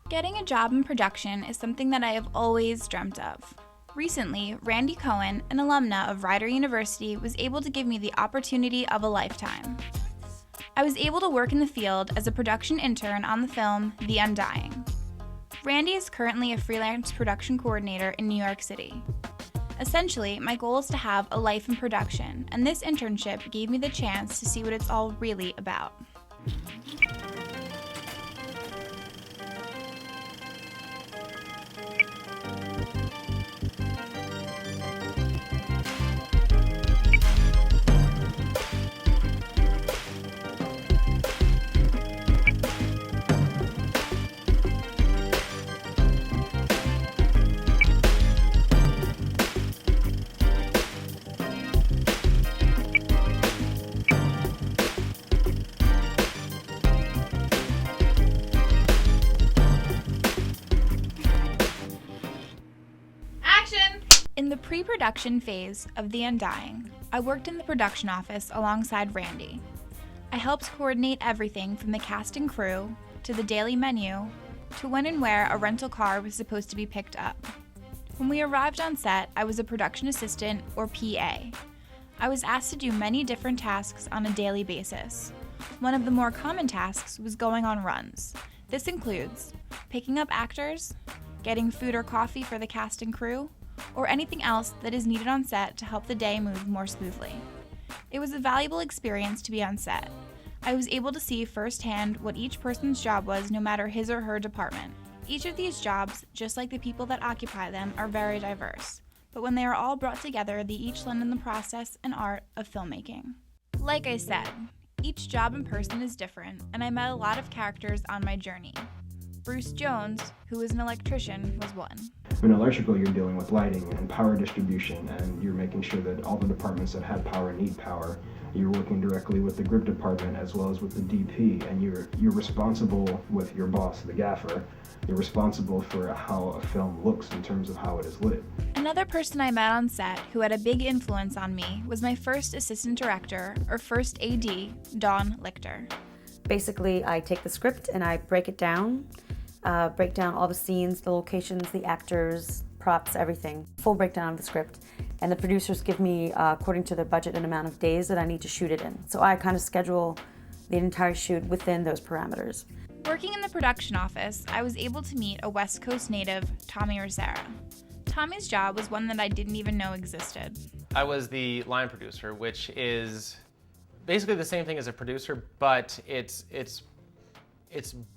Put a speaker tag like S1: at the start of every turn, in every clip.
S1: Getting a job in production is something that I have always dreamt of. Recently, Randy Cohen, an alumna of Rider University, was able to give me the opportunity of a lifetime. I was able to work in the field as a production intern on the film The Undying. Randy is currently a freelance production coordinator in New York City. Essentially, my goal is to have a life in production, and this internship gave me the chance to see what it's all really about. In the pre-production phase of The Undying, I worked in the production office alongside Randy. I helped coordinate everything from the cast and crew, to the daily menu, to when and where a rental car was supposed to be picked up. When we arrived on set, I was a production assistant, or PA. I was asked to do many different tasks on a daily basis. One of the more common tasks was going on runs. This includes picking up actors, getting food or coffee for the cast and crew, or anything else that is needed on set to help the day move more smoothly. It was a valuable experience to be on set. I was able to see firsthand what each person's job was, no matter his or her department. Each of these jobs, just like the people that occupy them, are very diverse, but when they are all brought together, they each lend in the process and art of filmmaking. Like I said, each job and person is different, and I met a lot of characters on my journey. Bruce Jones, who is an electrician, was one.
S2: In electrical, you're dealing with lighting and power distribution, and you're making sure that all the departments that have power need power. You're working directly with the grip department as well as with the DP, and you're responsible with your boss, the gaffer. You're responsible for how a film looks in terms of how it is lit.
S1: Another person I met on set who had a big influence on me was my first assistant director, or first AD, Dawn Lichter.
S3: Basically, I take the script and I break down all the scenes, the locations, the actors, props, everything. Full breakdown of the script. And the producers give me, according to their budget, an amount of days that I need to shoot it in. So I kind of schedule the entire shoot within those parameters.
S1: Working in the production office, I was able to meet a West Coast native, Tommy Rosera. Tommy's job was one that I didn't even know existed.
S4: I was the line producer, which is basically the same thing as a producer, but it's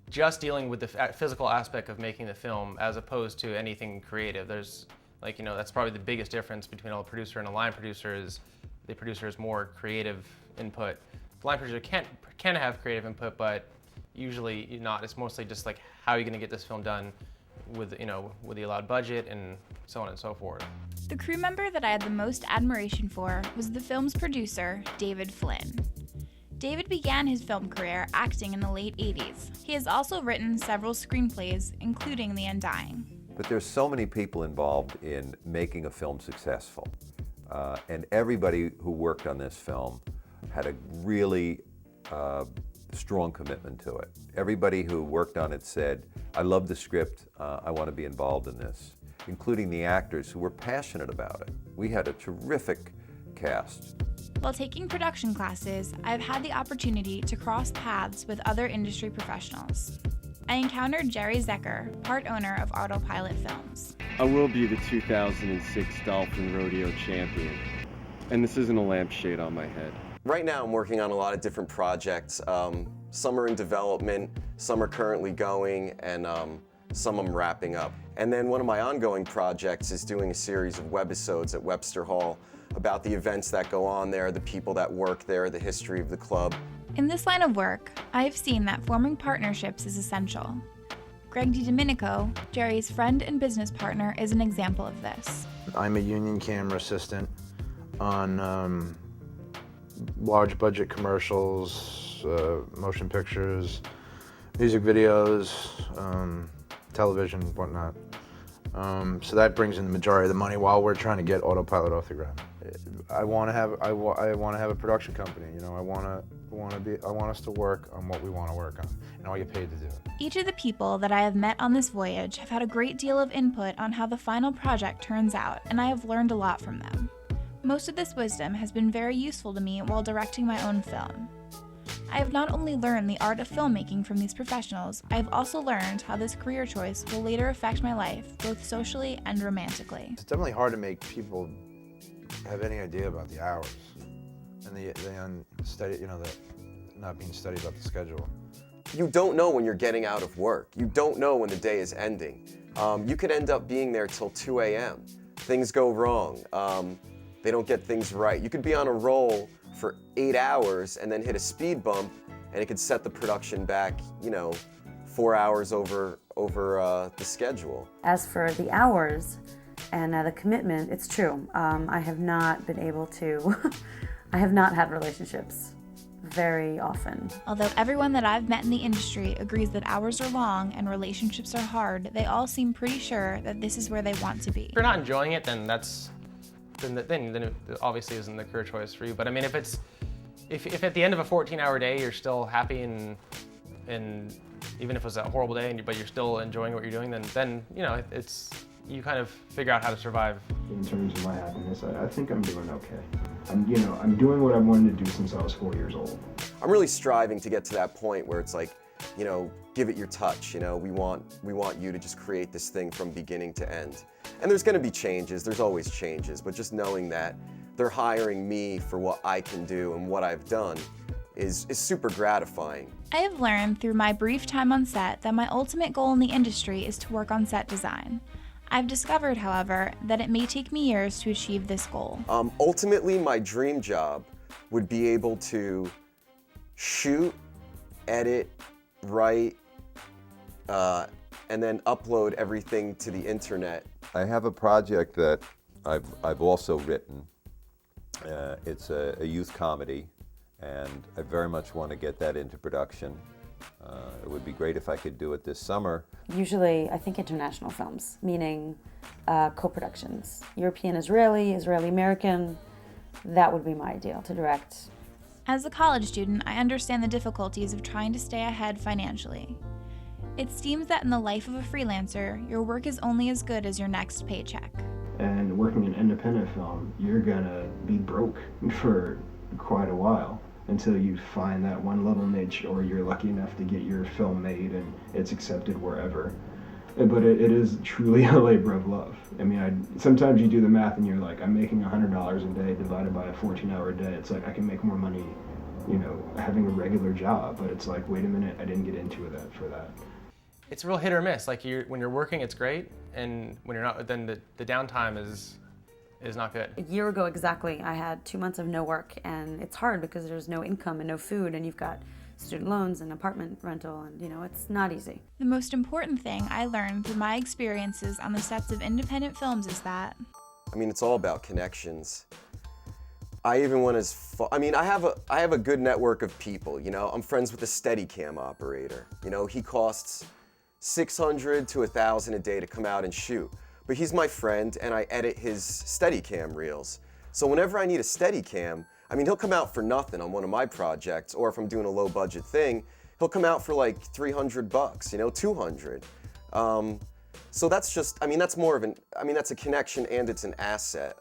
S4: just dealing with the physical aspect of making the film as opposed to anything creative. There's, that's probably the biggest difference between a producer and a line producer is the producer is more creative input. The line producer can have creative input, but usually not. It's mostly just like, how are you going to get this film done with the allowed budget and so on and so forth.
S1: The crew member that I had the most admiration for was the film's producer, David Flynn. David began his film career acting in the late 80s. He has also written several screenplays, including The Undying.
S5: But there's so many people involved in making a film successful. And everybody who worked on this film had a really strong commitment to it. Everybody who worked on it said, I love the script, I want to be involved in this, including the actors who were passionate about it. We had a terrific cast.
S1: While taking production classes, I've had the opportunity to cross paths with other industry professionals. I encountered Jerry Zecker, part owner of Autopilot Films.
S6: I will be the 2006 Dolphin Rodeo champion, and this isn't a lampshade on my head.
S7: Right now I'm working on a lot of different projects. Some are in development, some are currently going, and some I'm wrapping up. And then one of my ongoing projects is doing a series of webisodes at Webster Hall about the events that go on there, the people that work there, the history of the club.
S1: In this line of work, I have seen that forming partnerships is essential. Greg DiDomenico, Jerry's friend and business partner, is an example of this.
S8: I'm a union camera assistant on large budget commercials, motion pictures, music videos, television, whatnot. So that brings in the majority of the money while we're trying to get Autopilot off the ground. I want to have a production company. You know, I want us to work on what we want to work on, and I want to get paid to do it.
S1: Each of the people that I have met on this voyage have had a great deal of input on how the final project turns out, and I have learned a lot from them. Most of this wisdom has been very useful to me while directing my own film. I have not only learned the art of filmmaking from these professionals, I have also learned how this career choice will later affect my life, both socially and romantically.
S8: It's definitely hard to make people have any idea about the hours and the unsteady, you know, the not being steady about the schedule.
S7: You don't know when you're getting out of work. You don't know when the day is ending. You could end up being there till 2 a.m. Things go wrong. They don't get things right. You could be on a roll for 8 hours and then hit a speed bump, and it could set the production back, you know, 4 hours over the schedule.
S3: As for the hours and the commitment, it's true. I have not been able to, I have not had relationships very often.
S1: Although everyone that I've met in the industry agrees that hours are long and relationships are hard, they all seem pretty sure that this is where they want to be.
S4: If you're not enjoying it, then then it obviously isn't the career choice for you. But I mean, if at the end of a 14-hour day you're still happy and even if it was a horrible day but you're still enjoying what you're doing, then you know you kind of figure out how to survive.
S2: In terms of my happiness, I think I'm doing okay. I'm doing what I wanted to do since I was 4 years old.
S7: I'm really striving to get to that point where it's like, you know, give it your touch. You know, we want you to just create this thing from beginning to end. And there's going to be changes. There's always changes. But just knowing that they're hiring me for what I can do and what I've done is super gratifying.
S1: I have learned through my brief time on set that my ultimate goal in the industry is to work on set design. I've discovered, however, that it may take me years to achieve this goal.
S7: Ultimately, my dream job would be able to shoot, edit, write, and then upload everything to the internet.
S5: I have a project that I've also written. It's a youth comedy, and I very much want to get that into production. It would be great if I could do it this summer.
S3: Usually, I think international films, meaning co-productions. European, Israeli, Israeli-American, that would be my ideal to direct.
S1: As a college student, I understand the difficulties of trying to stay ahead financially. It seems that in the life of a freelancer, your work is only as good as your next paycheck.
S2: And working in independent film, you're gonna be broke for quite a while until you find that one little niche, or you're lucky enough to get your film made and it's accepted wherever. But it is truly a labor of love. I mean, sometimes you do the math and you're like, I'm making $100 a day divided by a 14-hour day. It's like I can make more money, you know, having a regular job. But it's like, wait a minute, I didn't get into that for that.
S4: It's real hit or miss. Like when you're working, it's great, and when you're not, then the downtime is not good.
S3: A year ago exactly, I had 2 months of no work, and it's hard because there's no income and no food, and you've got student loans and apartment rental, and you know, it's not easy.
S1: The most important thing I learned through my experiences on the sets of independent films is that,
S7: I mean, it's all about connections. I even went as far, I mean, I have a good network of people, you know. I'm friends with a Steadicam operator. You know, he costs $600 to $1,000 a day to come out and shoot. But he's my friend, and I edit his Steadicam reels. So whenever I need a Steadicam, I mean, he'll come out for nothing on one of my projects, or if I'm doing a low budget thing, he'll come out for like $300, you know, $200. So that's just, I mean, that's more of that's a connection and it's an asset.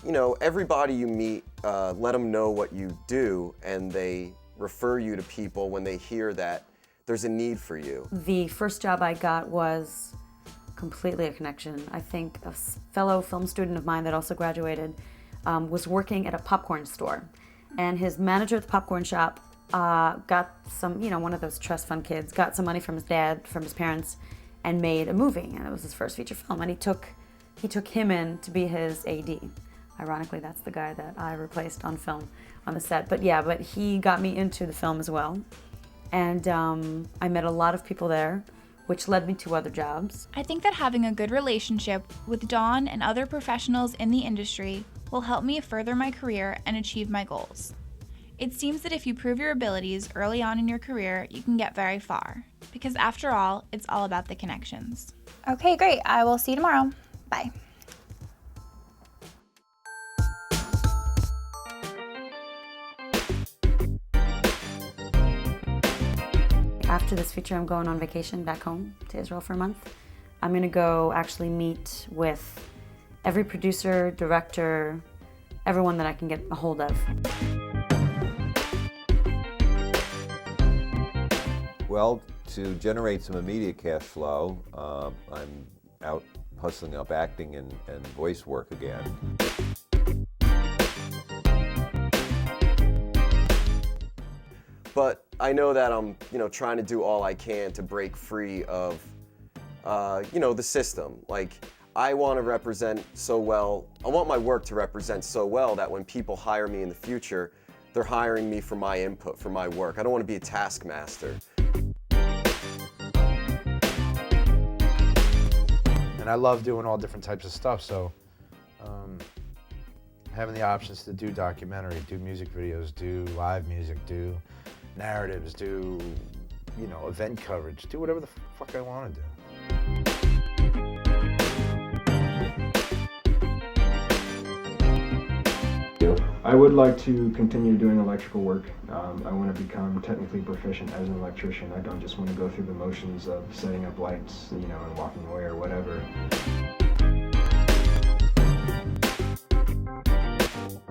S7: You know, everybody you meet, let them know what you do, and they refer you to people when they hear that there's a need for you.
S3: The first job I got was completely a connection. I think a fellow film student of mine that also graduated was working at a popcorn store, and his manager at the popcorn shop got some, you know, one of those trust fund kids, got some money from his dad, from his parents, and made a movie, and it was his first feature film, and he took him in to be his AD. Ironically, that's the guy that I replaced on film on the set, but he got me into the film as well. And I met a lot of people there, which led me to other jobs.
S1: I think that having a good relationship with Dawn and other professionals in the industry will help me further my career and achieve my goals. It seems that if you prove your abilities early on in your career, you can get very far. Because after all, it's all about the connections. Okay, great. I will see you tomorrow. Bye.
S3: after this feature, I'm going on vacation back home to Israel for a month. I'm going to go actually meet with every producer, director, everyone that I can get a hold of.
S5: Well, to generate some immediate cash flow, I'm out hustling up acting and voice work again.
S7: But I know that I'm, trying to do all I can to break free of, the system. Like, I want to represent so well, I want my work to represent so well that when people hire me in the future, they're hiring me for my input, for my work. I don't want to be a taskmaster.
S8: And I love doing all different types of stuff, so having the options to do documentary, do music videos, do live music, do narratives, do, event coverage, do whatever the fuck I want to do.
S2: I would like to continue doing electrical work. I want to become technically proficient as an electrician. I don't just want to go through the motions of setting up lights, and walking away or whatever.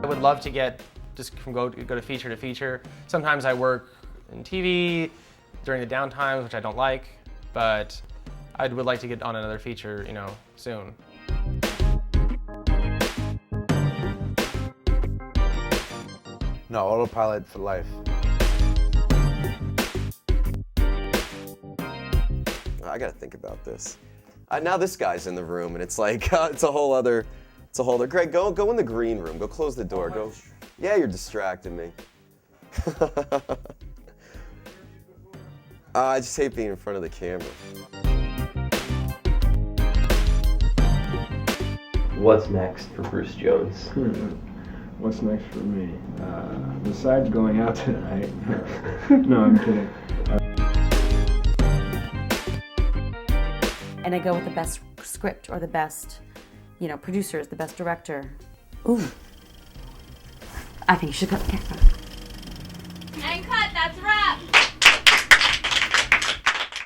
S4: I would love to get just from go to feature to feature. Sometimes I work in TV during the downtimes, which I don't like, but I would like to get on another feature, soon.
S8: No, autopilot for life.
S7: I gotta think about this. Now this guy's in the room, and it's like it's a whole other. Greg, go in the green room. Go close the door. Go. Yeah, you're distracting me. I just hate being in front of the camera.
S9: What's next for Bruce Jones?
S2: What's next for me? Besides going out tonight. No, I'm kidding.
S3: And I go with the best script or the best, producers, the best director. Ooh. I think you should cut the camera.
S1: And cut, that's a wrap.